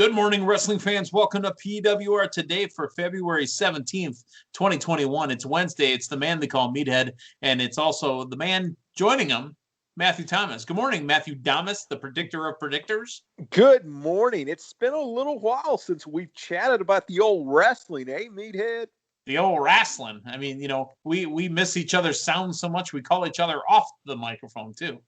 Good morning, wrestling fans. Welcome to PWR today for February 17th, 2021. It's Wednesday. It's the man they call Meathead, and it's also the man joining him, Matthew Thomas. Good morning, Matthew Thomas, the predictor of predictors. Good morning. It's been a little while since we've chatted about the old wrestling, eh, Meathead? The old wrestling. I mean, we miss each other's sounds so much, we call each other off the microphone, too.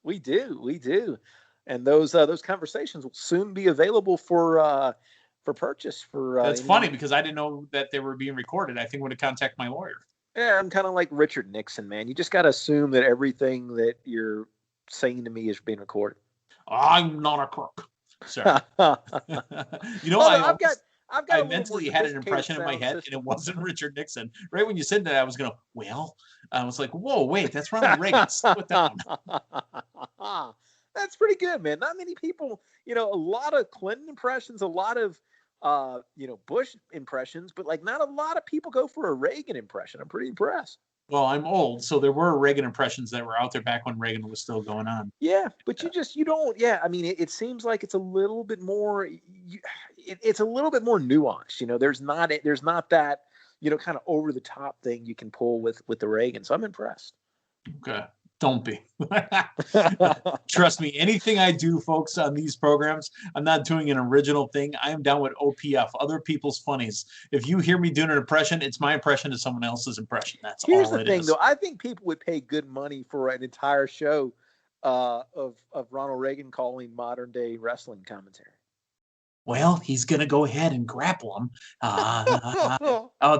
We do. And those conversations will soon be available for purchase. That's funny because I didn't know that they were being recorded. I think I'm going to contact my lawyer. Yeah, I'm kind of like Richard Nixon, man. You just got to assume that everything that you're saying to me is being recorded. I'm not a crook. Sorry. I mentally had an impression in my head, and it wasn't Richard Nixon. Right when you said that, I was going to, I was like, whoa, wait, that's Ronald Reagan. Slow it down. That's pretty good, man. Not many people, a lot of Clinton impressions, a lot of, Bush impressions, but not a lot of people go for a Reagan impression. I'm pretty impressed. Well, I'm old, so there were Reagan impressions that were out there back when Reagan was still going on. Yeah, but you don't. Yeah, I mean, it seems like it's a little bit more. It's a little bit more nuanced. There's not that kind of over the top thing you can pull with the Reagan. So I'm impressed. Okay. Don't be. Trust me, anything I do, folks, on these programs, I'm not doing an original thing. I am down with OPF, other people's funnies. If you hear me doing an impression, it's my impression of someone else's impression. Here's the thing, though. I think people would pay good money for an entire show of Ronald Reagan calling modern day wrestling commentary. Well, he's going to go ahead and grapple him.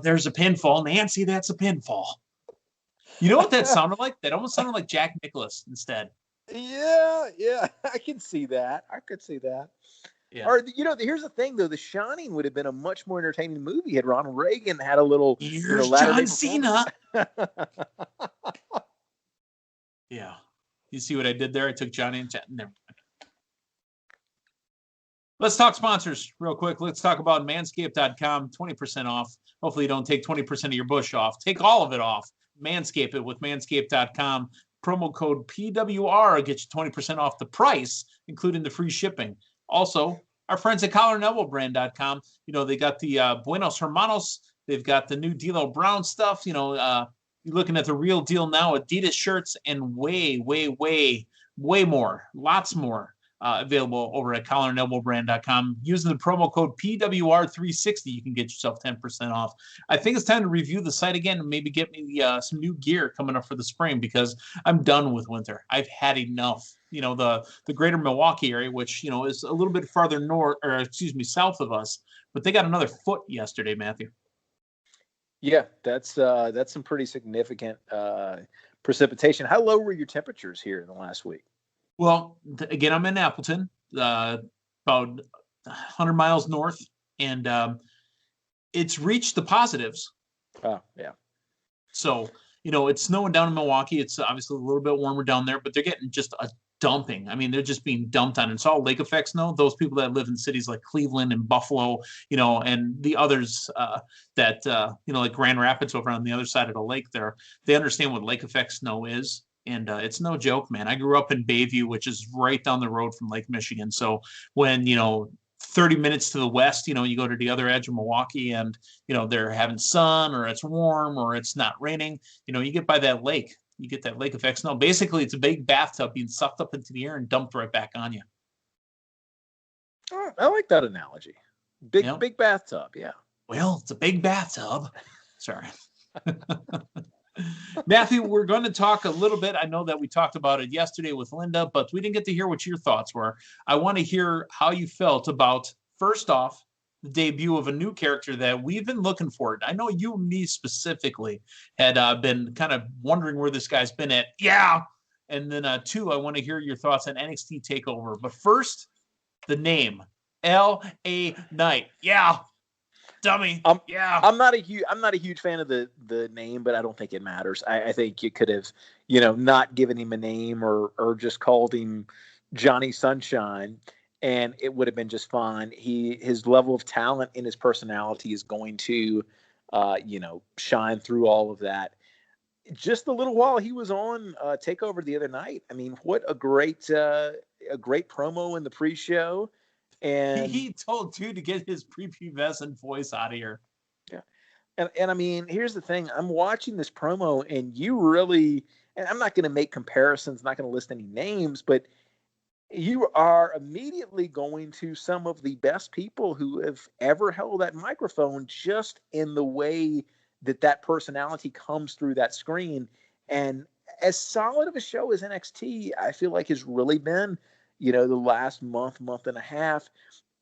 There's a pinfall. Nancy, that's a pinfall. You know what that sounded like? That almost sounded like Jack Nicklaus instead. Yeah, I can see that. Yeah. Or here's the thing though: The Shining would have been a much more entertaining movie had Ronald Reagan had a little. Here's John Cena. Yeah, you see what I did there? I took Johnny and never mind. Let's talk sponsors real quick. Let's talk about Manscaped.com. 20% off. Hopefully, you don't take 20% of your bush off. Take all of it off. Manscape it with Manscaped.com. Promo code PWR gets you 20% off the price, including the free shipping. Also, our friends at CollarandElbowBrand.com, they got the Buenos Hermanos. They've got the new D'Lo Brown stuff. You're looking at the real deal now. Adidas shirts and way more, lots more available over at CollarandElbowBrand.com. Using the promo code PWR360, you can get yourself 10% off. I think it's time to review the site again and maybe get me some new gear coming up for the spring because I'm done with winter. I've had enough. The greater Milwaukee area, which, is a little bit farther south of us, but they got another foot yesterday, Matthew. Yeah, that's some pretty significant precipitation. How low were your temperatures here in the last week? Well, again, I'm in Appleton, about 100 miles north, and it's reached the positives. Oh, yeah. So, it's snowing down in Milwaukee. It's obviously a little bit warmer down there, but they're getting just a dumping. I mean, they're just being dumped on. It's all lake effect snow. Those people that live in cities like Cleveland and Buffalo, and the others that, like Grand Rapids over on the other side of the lake there, they understand what lake effect snow is. And it's no joke, man. I grew up in Bayview, which is right down the road from Lake Michigan. So when, 30 minutes to the west, you go to the other edge of Milwaukee and, they're having sun or it's warm or it's not raining, you get by that lake. You get that lake effect snow. Basically, it's a big bathtub being sucked up into the air and dumped right back on you. Oh, I like that analogy. Big bathtub, yeah. Well, it's a big bathtub. Sorry. Matthew, we're going to talk a little bit. I know that we talked about it yesterday with Linda, but we didn't get to hear what your thoughts were. I want to hear how you felt about, first off, the debut of a new character that we've been looking for. I know you and me specifically had been kind of wondering where this guy's been at. Yeah. And then two, I want to hear your thoughts on NXT TakeOver. But first, the name, L.A. Knight. Yeah. Dummy. I'm not a huge fan of the name, but I don't think it matters. I think you could have, not given him a name or just called him Johnny Sunshine, and it would have been just fine. His level of talent and his personality is going to, shine through all of that. Just a little while he was on TakeOver the other night. I mean, what a great promo in the pre-show. And he told dude to get his prepubescent voice out of here. Yeah. And I mean, here's the thing. I'm watching this promo and you really, and I'm not going to make comparisons, not going to list any names, but you are immediately going to some of the best people who have ever held that microphone, just in the way that personality comes through that screen. And as solid of a show as NXT, I feel like has really been, the last month and a half.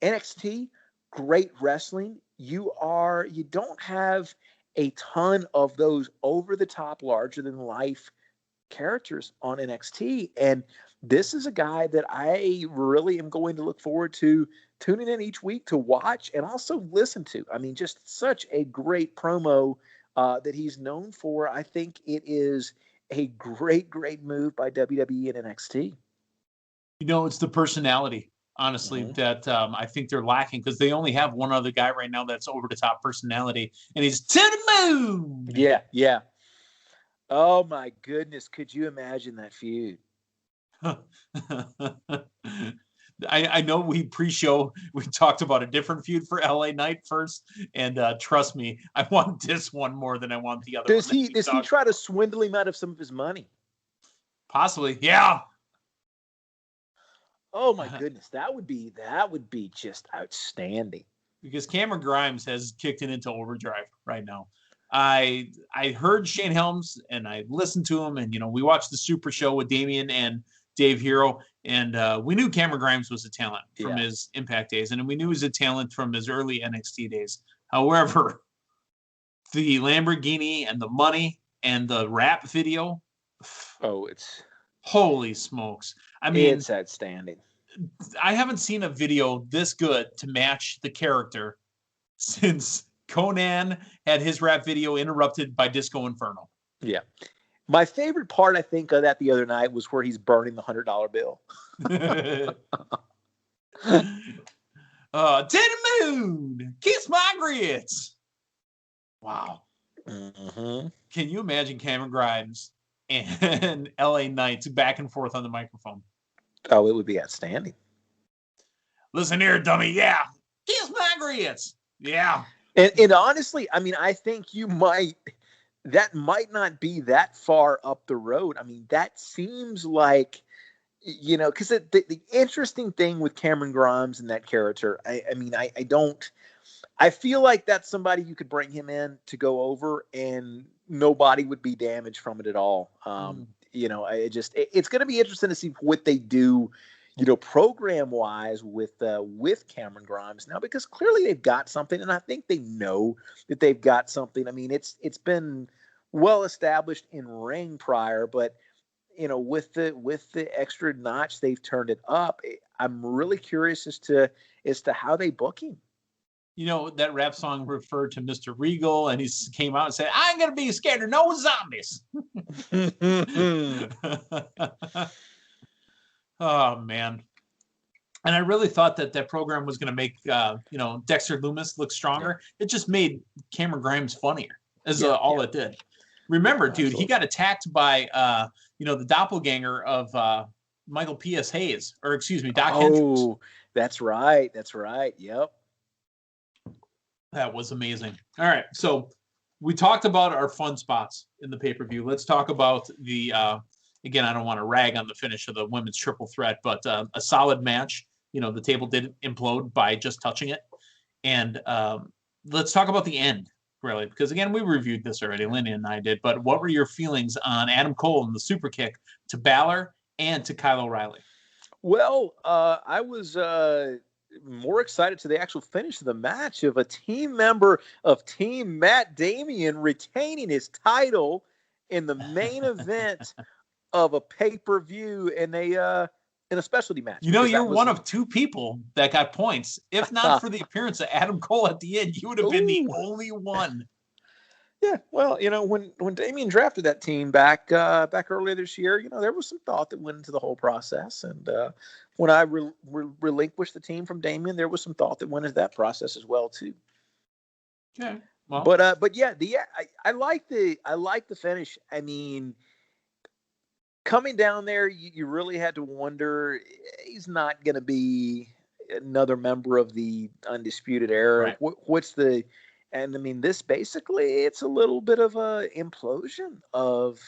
NXT, great wrestling. You don't have a ton of those over the top, larger than life characters on NXT. And this is a guy that I really am going to look forward to tuning in each week to watch and also listen to. I mean, just such a great promo that he's known for. I think it is a great move by WWE and NXT. It's the personality, honestly, that I think they're lacking, because they only have one other guy right now that's over the top personality, and he's to the moon. Yeah. Oh my goodness, could you imagine that feud? I know we pre-show we talked about a different feud for LA Knight first, and trust me, I want this one more than I want the other. Does he try to swindle him out of some of his money? Possibly, yeah. Oh my goodness, that would be just outstanding. Because Cameron Grimes has kicked it into overdrive right now. I heard Shane Helms and I listened to him, and we watched the Super Show with Damian and Dave Hero, and we knew Cameron Grimes was a talent from his Impact days, and we knew he was a talent from his early NXT days. However, the Lamborghini and the money and the rap video, it's holy smokes! I mean, it's outstanding. I haven't seen a video this good to match the character since Conan had his rap video interrupted by Disco Inferno. Yeah. My favorite part, I think, of that the other night was where he's burning the $100 bill. To the moon, kiss my grits. Wow. Mm-hmm. Can you imagine Cameron Grimes and LA Knights back and forth on the microphone? Oh, it would be outstanding. Listen here, dummy. Yeah. Kiss my grits. Yeah. And honestly, I mean, I think that might not be that far up the road. I mean, that seems like, because the interesting thing with Cameron Grimes and that character, I feel like that's somebody you could bring him in to go over and nobody would be damaged from it at all. It's going to be interesting to see what they do, program wise with Cameron Grimes now, because clearly they've got something, and I think they know that they've got something. I mean, it's been well established in ring prior, but with the extra notch they've turned it up. I'm really curious as to how they book him. That rap song referred to Mr. Regal, and he came out and said, "I ain't gonna be scared of no zombies." Oh man. And I really thought that program was going to make Dexter Lumis look stronger. Yeah. It just made Cameron Grimes funnier. All it did. Remember, dude, absolutely. He got attacked by the doppelganger of Michael P.S. Hayes, or excuse me, Doc Hendricks. Oh, that's right. Yep. That was amazing. All right, so we talked about our fun spots in the pay-per-view. Let's talk about the again, I don't want to rag on the finish of the women's triple threat, but a solid match. The table didn't implode by just touching it. And let's talk about the end, really, because, again, we reviewed this already. Lindy and I did. But what were your feelings on Adam Cole and the super kick to Balor and to Kyle O'Reilly? Well, I was more excited to the actual finish of the match of a team member of Team Matt Damien retaining his title in the main event of a pay-per-view in a specialty match. You're one of two people that got points. If not for the appearance of Adam Cole at the end, you would have been the only one. Yeah, well, when Damien drafted that team back earlier this year, there was some thought that went into the whole process, and when I relinquished the team from Damien, there was some thought that went into that process as well too. Okay, well, but yeah, I like the finish. I mean, coming down there, you really had to wonder, he's not going to be another member of the Undisputed Era. Right. What's the? And I mean, this basically it's a little bit of a implosion of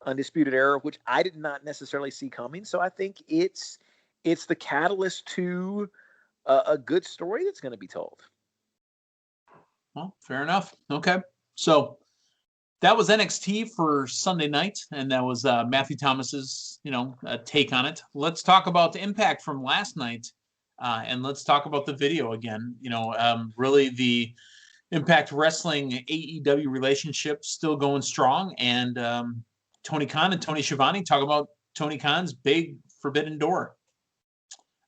Undisputed Era, which I did not necessarily see coming. So I think it's the catalyst to a good story that's going to be told. Well, fair enough. Okay. So that was NXT for Sunday night, and that was Matthew Thomas's, take on it. Let's talk about the Impact from last night, and let's talk about the video again. Really the Impact Wrestling AEW relationship still going strong, and Tony Khan and Tony Schiavone talk about Tony Khan's big forbidden door.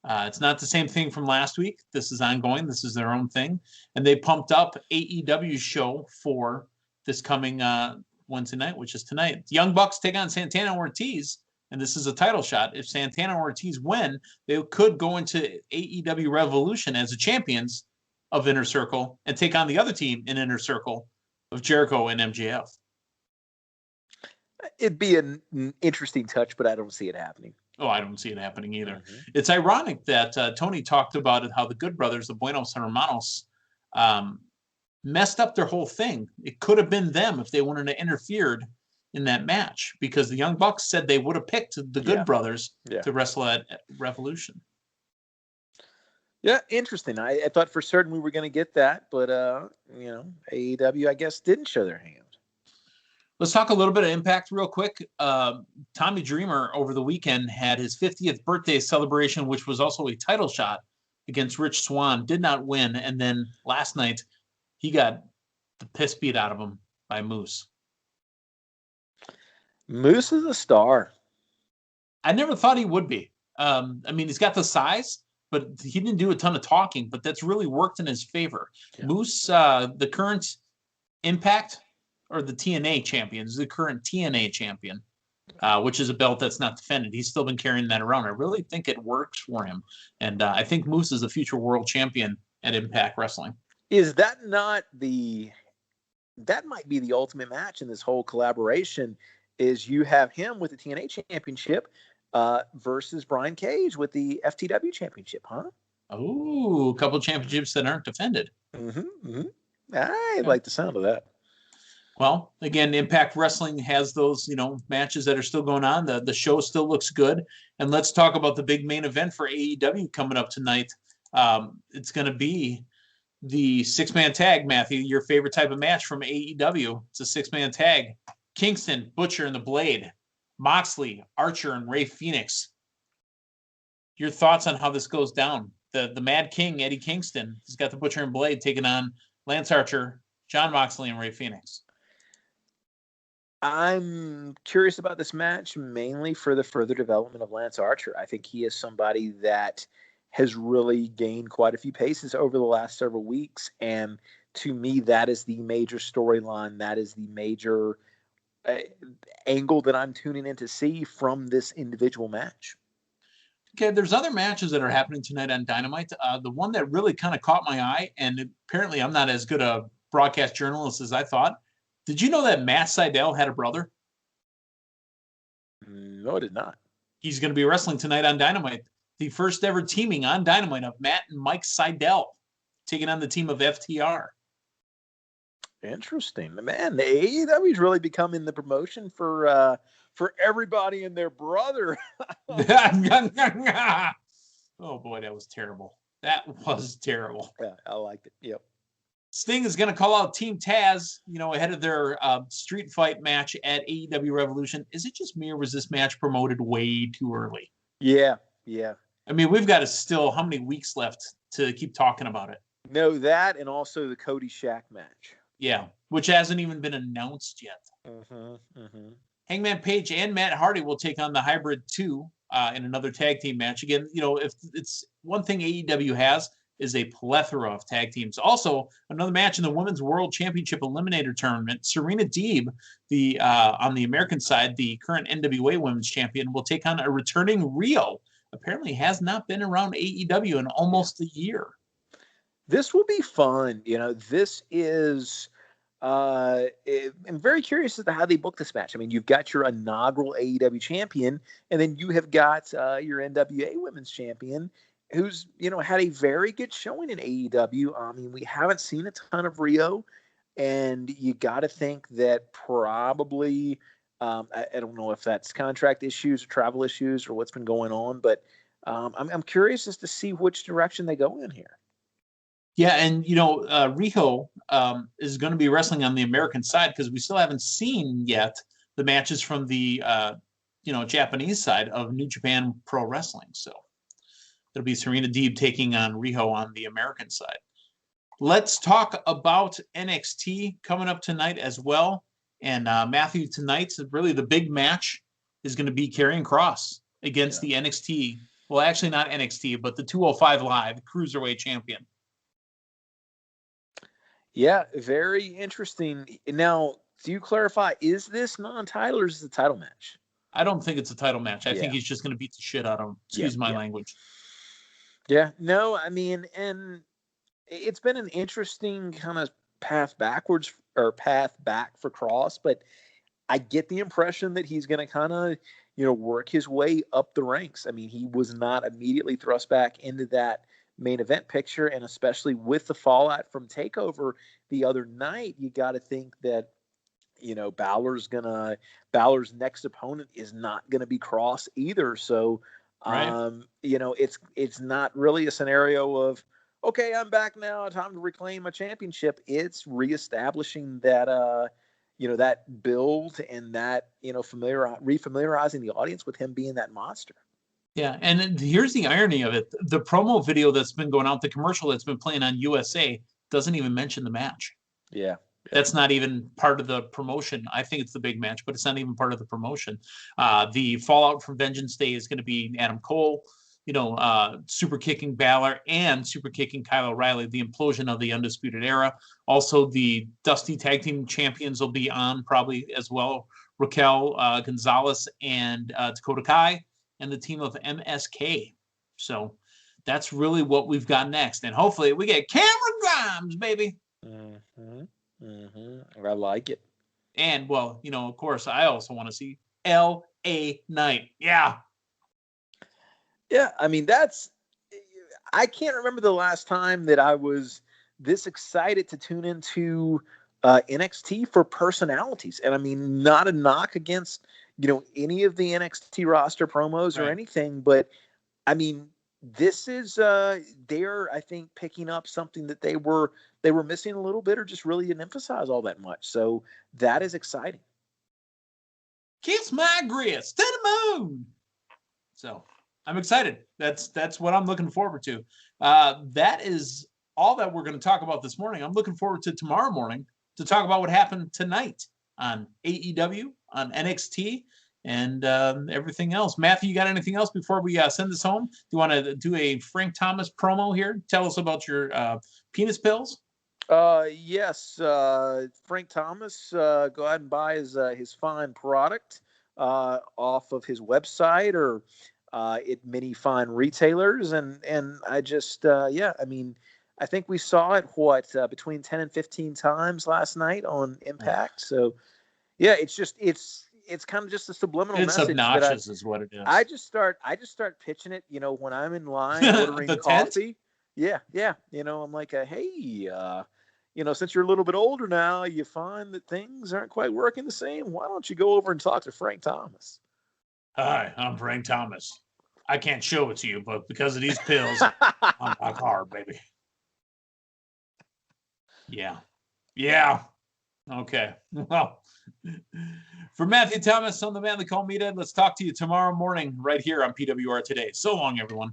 It's not the same thing from last week. This is ongoing. This is their own thing. And they pumped up AEW's show for this coming Wednesday night, which is tonight. The Young Bucks take on Santana and Ortiz, and this is a title shot. If Santana and Ortiz win, they could go into AEW Revolution as the champions of Inner Circle and take on the other team in Inner Circle of Jericho and MJF. It'd be an interesting touch, but I don't see it happening. Oh, I don't see it happening either. Mm-hmm. It's ironic that Tony talked about it, how the Good Brothers, the Buenos Hermanos, messed up their whole thing. It could have been them if they wouldn't have interfered in that match, because the Young Bucks said they would have picked the Good Brothers to wrestle at Revolution. Yeah, interesting. I thought for certain we were going to get that, but AEW, I guess, didn't show their hand. Let's talk a little bit of Impact real quick. Tommy Dreamer over the weekend had his 50th birthday celebration, which was also a title shot against Rich Swann. Did not win. And then last night, he got the piss beat out of him by Moose. Moose is a star. I never thought he would be. He's got the size, but he didn't do a ton of talking, but that's really worked in his favor. Yeah. Moose, the current Impact or the TNA champion, is the current TNA champion, which is a belt that's not defended. He's still been carrying that around. I really think it works for him. And I think Moose is a future world champion at Impact Wrestling. Is that not that might be the ultimate match in this whole collaboration, is you have him with the TNA championship versus Brian Cage with the FTW championship, huh? Oh, a couple of championships that aren't defended. Mm-hmm, mm-hmm. I like the sound of that. Well, again, Impact Wrestling has those, matches that are still going on. The show still looks good. And let's talk about the big main event for AEW coming up tonight. It's going to be the six-man tag, Matthew, your favorite type of match from AEW. It's a six-man tag. Kingston, Butcher, and the Blade. Moxley, Archer, and Rey Fenix. Your thoughts on how this goes down? The Mad King, Eddie Kingston, has got the Butcher and Blade taking on Lance Archer, Jon Moxley, and Rey Fenix. I'm curious about this match mainly for the further development of Lance Archer. I think he is somebody that has really gained quite a few paces over the last several weeks. And to me, that is the major storyline. That is the major angle that I'm tuning in to see from this individual match. Okay, there's other matches that are happening tonight on Dynamite. The one that really kind of caught my eye, and apparently I'm not as good a broadcast journalist as I thought. Did you know that Matt Sydal had a brother? No, I did not. He's going to be wrestling tonight on Dynamite. The first ever teaming on Dynamite of Matt and Mike Sydal taking on the team of FTR. Interesting. Man, the AEW's really becoming the promotion for everybody and their brother. Oh, boy, that was terrible. That was terrible. Yeah, I liked it. Yep. Sting is going to call out Team Taz, ahead of their street fight match at AEW Revolution. Is it just me, or was this match promoted way too early? Yeah. I mean, we've got how many weeks left to keep talking about it? No, that and also the Cody Shaq match. Yeah, which hasn't even been announced yet. Hangman Page and Matt Hardy will take on the Hybrid 2 in another tag team match. Again, if it's one thing AEW has, is a plethora of tag teams. Also, another match in the Women's World Championship Eliminator Tournament. Serena Deeb, on the American side, the current NWA Women's Champion, will take on a returning Rio. Apparently has not been around AEW in almost a year. This will be fun. This is I'm very curious as to how they book this match. I mean, you've got your inaugural AEW champion, and then you have got your NWA Women's Champion. who's had a very good showing in AEW. I mean, we haven't seen a ton of Rio, and you got to think that probably I don't know if that's contract issues or travel issues or what's been going on, but I'm curious as to see which direction they go in here. Yeah, and Riho is going to be wrestling on the American side because we still haven't seen yet the matches from the Japanese side of New Japan Pro Wrestling. So it'll be Serena Deeb taking on Riho on the American side. Let's talk about NXT coming up tonight as well. And Matthew, tonight's really the big match is going to be Karrion Kross against the NXT. Well, actually not NXT, but the 205 Live Cruiserweight Champion. Yeah, very interesting. Now, do you clarify, is this non-title or is it a title match? I don't think it's a title match. I think he's just going to beat the shit out of him. Excuse my language. Yeah, no, I mean, and it's been an interesting kind of path back for Kross, but I get the impression that he's going to kind of, work his way up the ranks. I mean, he was not immediately thrust back into that main event picture, and especially with the fallout from TakeOver the other night, you got to think that Balor's next opponent is not gonna be Kross either. So it's not really a scenario of, okay, I'm back now, time to reclaim my championship. It's reestablishing that that build and that refamiliarizing the audience with him being that monster. Yeah, and here's the irony of it. The promo video that's been going out, the commercial that's been playing on USA, doesn't even mention the match. Yeah. That's not even part of the promotion. I think it's the big match, but it's not even part of the promotion. The fallout from Vengeance Day is going to be Adam Cole, super kicking Balor and super kicking Kyle O'Reilly, the implosion of the Undisputed Era. Also, the Dusty Tag Team Champions will be on probably as well. Raquel Gonzalez and Dakota Kai. And the team of MSK. So that's really what we've got next. And hopefully we get Cameron Grimes, baby. I like it. And, well, of course, I also want to see L.A. Knight. Yeah. Yeah, I mean, I can't remember the last time that I was this excited to tune into NXT for personalities. And I mean, not a knock against any of the NXT roster promos or anything, but I mean, this is they're, I think, picking up something that they were missing a little bit, or just really didn't emphasize all that much. So that is exciting. Kiss my grits to the moon. So I'm excited. That's what I'm looking forward to. That is all that we're going to talk about this morning. I'm looking forward to tomorrow morning to talk about what happened tonight on AEW, on NXT, and everything else. Matthew, you got anything else before we send this home? Do you want to do a Frank Thomas promo here? Tell us about your penis pills. Yes, Frank Thomas. Go ahead and buy his fine product off of his website or at many fine retailers. And I just, I mean, I think we saw it, between 10 and 15 times last night on Impact. So, yeah, it's kind of just a subliminal message. It's obnoxious is what it is. I just start pitching it, when I'm in line ordering coffee. Yeah. I'm like, hey, since you're a little bit older now, you find that things aren't quite working the same. Why don't you go over and talk to Frank Thomas? Hi, I'm Frank Thomas. I can't show it to you, but because of these pills, I'm rock hard, baby. Yeah. Okay. Well, for Matthew Thomas, I'm the man they call Meathead. Let's talk to you tomorrow morning right here on PWR Today. So long, everyone.